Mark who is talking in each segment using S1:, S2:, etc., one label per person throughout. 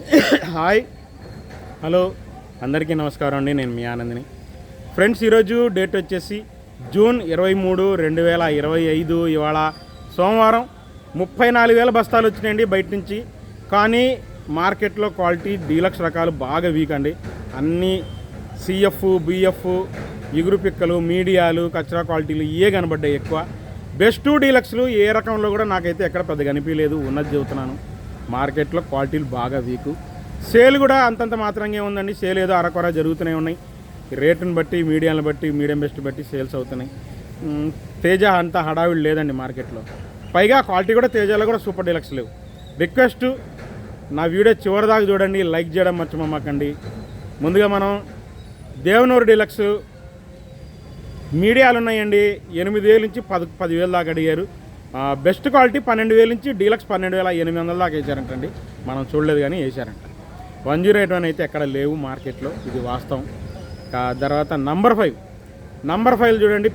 S1: Hi, hello, అందరికీ నమస్కారం అండి. నేను మీ ఆనందిని. ఫ్రెండ్స్, ఈరోజు డేట్ వచ్చేసి జూన్ 23, 2025. ఇవాళ సోమవారం. 34,000 బస్తాలు వచ్చినాయండి బయట నుంచి. కానీ మార్కెట్లో క్వాలిటీ డీలక్స్ రకాలు బాగా వీక్ అండి. అన్నీ సిఎఫ్, బిఎఫ్, ఇగురు పిక్కలు, మీడియాలు, కచరా క్వాలిటీలు ఇవే కనబడ్డాయి ఎక్కువ. బెస్ట్ డీలక్స్లు ఏ రకంలో కూడా నాకైతే ఎక్కడ పెద్ద కనిపించలేదు. ఉన్నది చెబుతున్నాను, మార్కెట్లో క్వాలిటీలు బాగా వీకు. సేల్ కూడా అంతంత మాత్రంగా ఉందండి. సేల్ ఏదో అరకొర జరుగుతూనే ఉన్నాయి. రేటుని బట్టి, మీడియాలను బట్టి, మీడియం బెస్ట్ బట్టి సేల్స్ అవుతున్నాయి. తేజ అంత హడావిడి లేదండి మార్కెట్లో. పైగా క్వాలిటీ కూడా తేజాలో కూడా సూపర్ డీలక్స్ లేవు. రిక్వెస్ట్, నా వీడియో చివరిదాకా చూడండి, లైక్ చేయడం మర్చిపోమాకండి. ముందుగా మనం దేవనూరు డీలక్స్ మీడియాలు ఉన్నాయండి. 8,000 నుంచి 10,000 దాకా అడిగారు. బెస్ట్ క్వాలిటీ 12,000 నుంచి డీలక్స్ 12,800 దాకా వేసారంటండి. మనం చూడలేదు కానీ వేసారంట. 108 అయితే ఎక్కడ లేవు మార్కెట్లో, ఇది వాస్తవం. తర్వాత నంబర్ 5 చూడండి.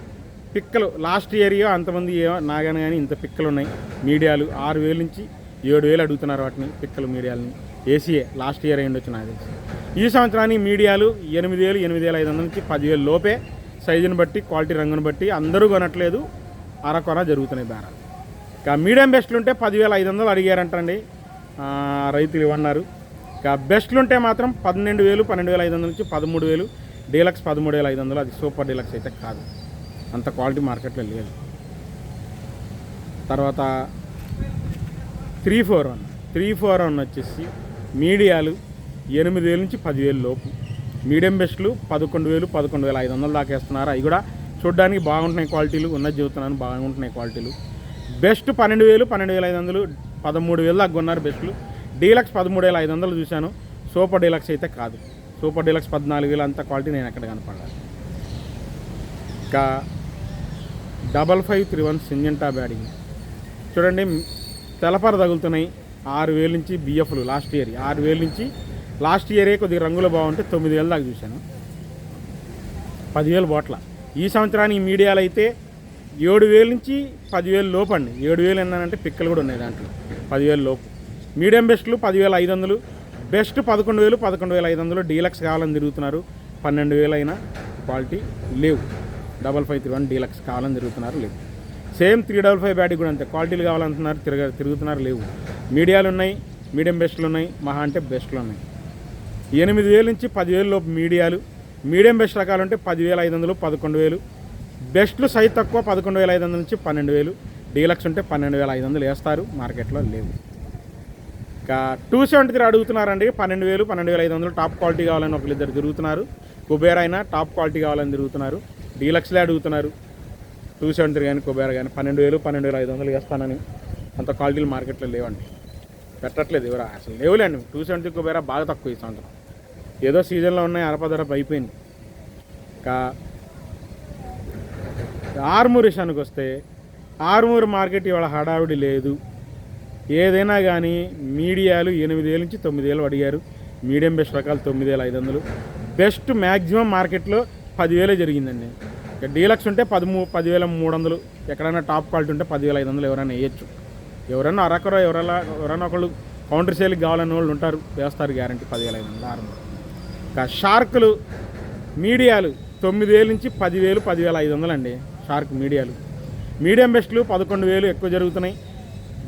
S1: పిక్కలు లాస్ట్ ఇయర్ అంతమంది నాగానే కానీ ఇంత పిక్కలు ఉన్నాయి. మీడియాలు 6,000 నుంచి 7,000 అడుగుతున్నారు వాటిని, పిక్కలు మీడియాలని. ఏసీఏ లాస్ట్ ఇయర్ అయ్యి ఉండొచ్చు నాకు తెలిసి. ఈ సంవత్సరానికి మీడియాలు 8,000, 8,500 నుంచి 10,000 లోపే. సైజుని బట్టి, క్వాలిటీ, రంగుని బట్టి అందరూ కొనట్లేదు, అరకొర జరుగుతున్నాయి బేరాలు. మీడియం బెస్ట్లు ఉంటే 10,500 అడిగారంటండి రైతులు ఇవ్వన్నారు. బెస్ట్లు ఉంటే మాత్రం 12,000, 12,500 నుంచి 13,000. డీలక్స్ 13,500. అది సూపర్ డీలక్స్ అయితే కాదు, అంత క్వాలిటీ మార్కెట్లో లేదు. తర్వాత 341 వచ్చేసి మీడియాలు 8,000 నుంచి 10,000 లోపు. మీడియం బెస్ట్లు 11,000, 11,500 దాకా వేస్తున్నారు. అవి కూడా చూడడానికి బాగుంటున్నాయి క్వాలిటీలు. ఉన్నది చెబుతున్నాను, బాగుంటున్నాయి క్వాలిటీలు. బెస్ట్ 12,000, 12,500, 13,000 దాకా కొన్నారు బెస్ట్లు. డీలక్స్ 13,500 చూశాను. సూపర్ డీలక్స్ అయితే కాదు. Super deluxe 14,000. అంత క్వాలిటీ నేను ఎక్కడ కనపడాలి. ఇంకా 5531 సింజంటా బ్యాడింగ్ చూడండి. తెలపర తగులుతున్నాయి. 6,000 నుంచి బిఎఫ్లు లాస్ట్ ఇయర్. 6,000 నుంచి లాస్ట్ ఇయరే కొద్దిగా రంగులు బాగుంటే 9,000 దాకా చూశాను. 10,000 బోట్ల. ఈ సంవత్సరానికి మీడియాలు అయితే 7,000 నుంచి 10,000 లోపు అండి. 7,000 ఎన్నానంటే పిక్కలు కూడా ఉన్నాయి దాంట్లో. 10,000 లోపు. మీడియం బెస్ట్లు 10,500. బెస్ట్ 11,000, 11,500. డీలక్స్ కావాలని తిరుగుతున్నారు. 12,000 అయినా క్వాలిటీ లేవు. 5531 డీలక్స్ కావాలని తిరుగుతున్నారు, లేవు. సేమ్ 355 బ్యాటికి కూడా అంతే. క్వాలిటీలు కావాలంటున్నారు, తిరుగుతున్నారు, లేవు. మీడియాలు ఉన్నాయి, మీడియం బెస్ట్లు ఉన్నాయి, మహా అంటే బెస్ట్లు ఉన్నాయి. 8,000 నుంచి 10,000 లోపు మీడియాలు. మీడియం బెస్ట్ రకాలు ఉంటే 10,500, 11,000. బెస్ట్లు సైజ్ తక్కువ 11,500 నుంచి 12,000. డీలక్స్ ఉంటే 12,500 వేస్తారు, మార్కెట్లో లేవు. ఇంకా 273 అడుగుతున్నారండి. 12,000, 12,500. టాప్ క్వాలిటీ కావాలని ఒకరిద్దరు తిరుగుతున్నారు. కుబేరా అయినా టాప్ క్వాలిటీ కావాలని తిరుగుతున్నారు. డీలక్స్లే అడుగుతున్నారు. 273 కానీ కుబేరా కానీ 12,000, 12,500 వేస్తానని అంత క్వాలిటీలు మార్కెట్లో లేవండి. పెట్టట్లేదు ఎవరా, అసలు లేవులేండి. 273 కుబేరా బాగా తక్కువ ఈ సంవత్సరం. ఏదో సీజన్లో ఉన్నాయి, అరపదరపు అయిపోయింది. ఇంకా ఆర్మూర్ విషయానికి వస్తే, ఆర్మూర్ మార్కెట్ ఇవాళ హడావిడి లేదు. ఏదైనా కానీ మీడియాలు 8,000 నుంచి 9,000 అడిగారు. మీడియం బెస్ట్ రకాలు 9,500. బెస్ట్ మ్యాక్సిమం మార్కెట్లో 10,000 జరిగిందండి. ఇక డీలక్స్ ఉంటే 10,300. ఎక్కడైనా టాప్ క్వాలిటీ ఉంటే 10,500 ఎవరైనా వేయచ్చు. ఎవరైనా అరకొర ఎవరైనా ఒకళ్ళు కౌంటర్ సేల్కి కావాలనే వాళ్ళు ఉంటారు, వేస్తారు గ్యారంటీ 10,500 ఆర్మూర్. ఇంకా షార్కులు మీడియాలు 9,000 నుంచి 10,000, 10,500 అండి. షార్క్ మీడియాలు. మీడియం బెస్ట్లు 11,000 ఎక్కువ జరుగుతున్నాయి.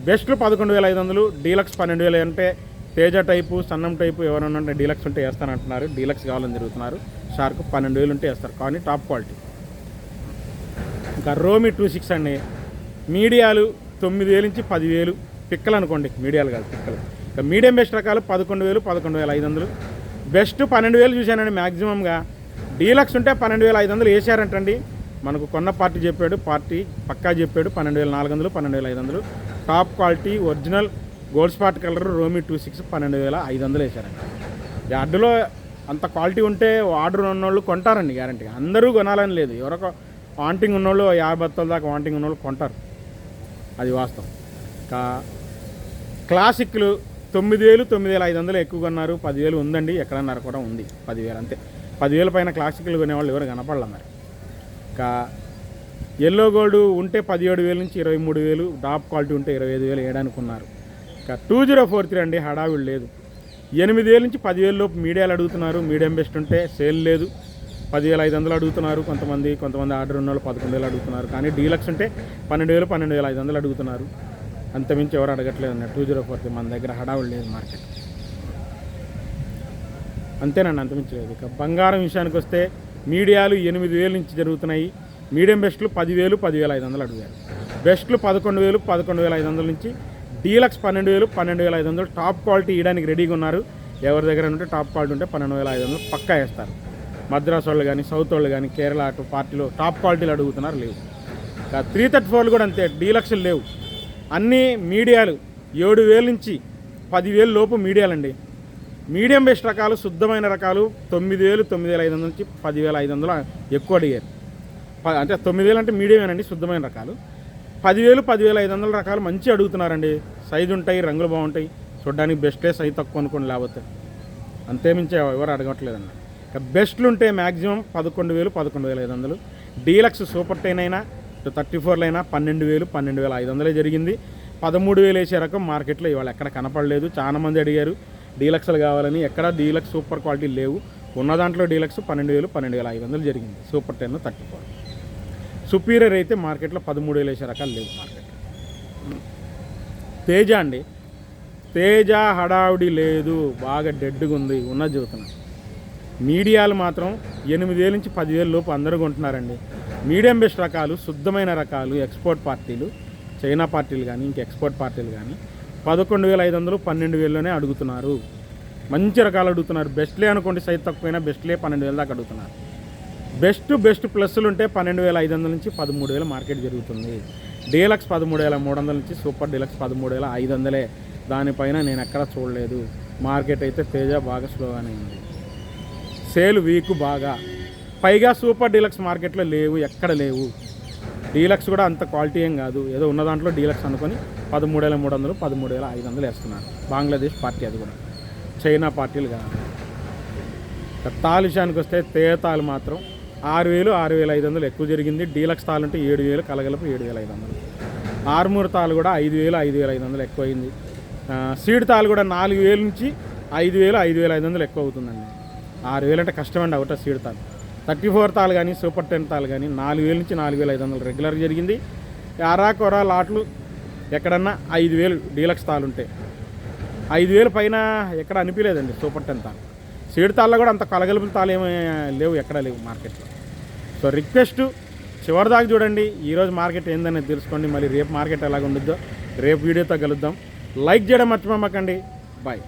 S1: బెస్ట్లు 11,500. డీలక్స్ 12,000 అంటే తేజ టైపు, సన్నం టైపు ఎవరైనా ఉంటే డీలక్స్ ఉంటే వేస్తానంటున్నారు. డీలక్స్ కావాలని తిరుగుతున్నారు. షార్క్ 12,000 ఉంటే వేస్తారు, కానీ టాప్ క్వాలిటీ. ఇంకా రోమి 26 అండి. మీడియాలు 9,000 నుంచి 10,000. పిక్కలు అనుకోండి, మీడియాలు కాదు, పిక్కలు. ఇంకా మీడియం బెస్ట్ రకాలు 11,000, 11,500. బెస్ట్ 12,000 చూశానండి మ్యాక్సిమంగా. డీలక్స్ ఉంటే 12,500 వేసారంటండి. మనకు కొన్న పార్టీ చెప్పాడు, పార్టీ పక్కా చెప్పాడు 12,400, 12,500. Top quality original gold spot colour రోమి 26 12,500 వేసారండి. అడ్డులో అంత క్వాలిటీ ఉంటే ఆర్డర్ ఉన్నోళ్ళు కొంటారండి గ్యారంటీగా. అందరూ కొనాలని లేదు, ఎవరొక వాంటింగ్ ఉన్నోళ్ళు 50 బత్తాల దాకా వాంటింగ్ ఉన్నోళ్ళు కొంటారు, అది వాస్తవం. క్లాసిక్లు 9,000, 9,500 ఎక్కువ కొన్నారు. 10,000 ఉందండి, ఎక్కడన్నారు కూడా ఉంది. 10,000 అంతే. 10,000 పైన క్లాసిక్లు కొనేవాళ్ళు ఎవరు కనపడలే మరి. ఇంకా ఎల్లో గోల్డ్ ఉంటే 17,000 నుంచి 23,000. టాప్ క్వాలిటీ ఉంటే 25,000 వేయడానికి ఉన్నారు. ఇంకా 2043 అండి, హడావిడి లేదు. 8,000 నుంచి 10,000 లోపు మీడియాలు అడుగుతున్నారు. మీడియం బెస్ట్ ఉంటే సేల్ లేదు. 10,500 అడుగుతున్నారు కొంతమంది ఆర్డర్ ఉన్న వాళ్ళు 11,000 అడుగుతున్నారు. కానీ డీలక్స్ ఉంటే 12,000 12,500 అడుగుతున్నారు. అంతమించి ఎవరు అడగట్లేదు అన్న 2040 మన దగ్గర హడావుడు లేదు మార్కెట్. అంతేనండి, అంతమించి లేదు. ఇక బంగారం విషయానికి వస్తే మీడియాలు 8,000 నుంచి జరుగుతున్నాయి. మీడియం బెస్ట్లు 10,000 10,500 అడిగారు. బెస్ట్లు 11,000 11,500 నుంచి, డీలక్స్ 12,000 12,500. టాప్ క్వాలిటీ ఇవ్వడానికి రెడీగా ఉన్నారు. ఎవరి దగ్గర ఉంటే టాప్ క్వాలిటీ ఉంటే 12,500 పక్కా వేస్తారు. మద్రాసు వాళ్ళు కానీ సౌత్ వాళ్ళు కానీ కేరళ అటు పార్టీలో టాప్ క్వాలిటీలు అడుగుతున్నారు, లేవు. 334 కూడా అంతే, డీలక్స్లు లేవు. అన్నీ మీడియాలు 7,000 నుంచి 10,000 లోపు మీడియాలండి. మీడియం బెస్ట్ రకాలు శుద్ధమైన రకాలు 9,000 9,500 నుంచి 10,500 ఎక్కువ అడిగారు. అంటే 9,000 అంటే మీడియమేనండి, శుద్ధమైన రకాలు. 10,000 10,500 రకాలు మంచి అడుగుతున్నారండి. సైజు ఉంటాయి, రంగులు బాగుంటాయి, చూడడానికి బెస్టే. సైజు తక్కువ అనుకోండి, లేకపోతే అంతేమించే ఎవరు అడగట్లేదండి. ఇక బెస్ట్లు ఉంటే మ్యాక్సిమం 11,000 11,500. డీలక్స్ సూపర్ 10 అయినా 34 అయినా 12,000 12,500 జరిగింది. 13,000 వేసే రకం మార్కెట్లో ఇవాళ ఎక్కడ కనపడలేదు. చాలామంది అడిగారు డీలక్స్లు కావాలని. ఎక్కడ డీలక్స్ సూపర్ క్వాలిటీ లేవు. ఉన్న దాంట్లో డీలక్స్ 12,000 12,500 జరిగింది. సూపర్ 10 34. సుపీరియర్ అయితే మార్కెట్లో 13,000 వేసే రకాలు లేవు మార్కెట్. తేజ అండి, తేజ హడావుడి లేదు, బాగా డెడ్గా ఉంది. ఉన్నది చెబుతున్నా. మీడియాలు మాత్రం 8,000 నుంచి 10,000 లోపు అందరూ కొంటున్నారండి. మీడియం బెస్ట్ రకాలు శుద్ధమైన రకాలు ఎక్స్పోర్ట్ పార్టీలు, చైనా పార్టీలు కానీ ఇంక ఎక్స్పోర్ట్ పార్టీలు కానీ 11,500 12,000లోనే అడుగుతున్నారు. మంచి రకాలు అడుగుతున్నారు. బెస్ట్లే అనుకోండి, సైజ్ తక్కువైనా బెస్ట్లే 12,000 దాకా అడుగుతున్నారు. బెస్ట్ ప్లస్లు ఉంటే 12,500 నుంచి 13,000 మార్కెట్ జరుగుతుంది. డీలక్స్ 13,300 నుంచి సూపర్ డీలక్స్ 13,500. దానిపైన నేను ఎక్కడ చూడలేదు. మార్కెట్ అయితే తేజ బాగా స్లోగానే ఉంది. సేల్ వీక్ బాగా. పైగా సూపర్ డీలక్స్ మార్కెట్లో లేవు, ఎక్కడ లేవు. డీలక్స్ కూడా అంత క్వాలిటీ ఏం కాదు, ఏదో ఉన్న దాంట్లో డీలక్స్ అనుకొని 13,300 13,500 వేస్తున్నారు. బంగ్లాదేశ్ పార్టీ, అది కూడా చైనా పార్టీలు కాదు. తాలు విషయానికి వస్తే తేతాలు మాత్రం 6,000 6,500 ఎక్కువ జరిగింది. డీలక్స్ తాలు ఉంటే 7,000 కలగలపు 7,500. ఆర్మూర్ తాలు కూడా 5,000 5,500 ఎక్కువ అయింది. సీడ్ తాలు కూడా 4,000 నుంచి 5,000 5,500 ఎక్కువ అవుతుందండి. 6,000 అంటే కష్టమండి అవుట సీడ్ తాలు. 34 తాలు కానీ సూపర్ 10 తాలు కానీ 4,000 నుంచి 4,500 రెగ్యులర్గా జరిగింది. అరాకొరా లాట్లు ఎక్కడన్నా 5,000 డీలక్స్ తాలు ఉంటే 5,000 పైన ఎక్కడ అనిపించలేదండి సూపర్ 10 తాలు. సీడ్ తాళ్ళలో కూడా అంత కలగలుపుల తాళ్ళు ఏమీ లేవు, ఎక్కడ లేవు మార్కెట్లో. సో రిక్వెస్ట్ చివరిదాకా చూడండి. ఈరోజు మార్కెట్ ఏందనేది తెలుసుకోండి. మళ్ళీ రేపు మార్కెట్ ఎలాగ ఉంటుందో రేపు వీడియోతో కలుద్దాం. లైక్ చేయడం మర్చిపోమాకండి. బాయ్.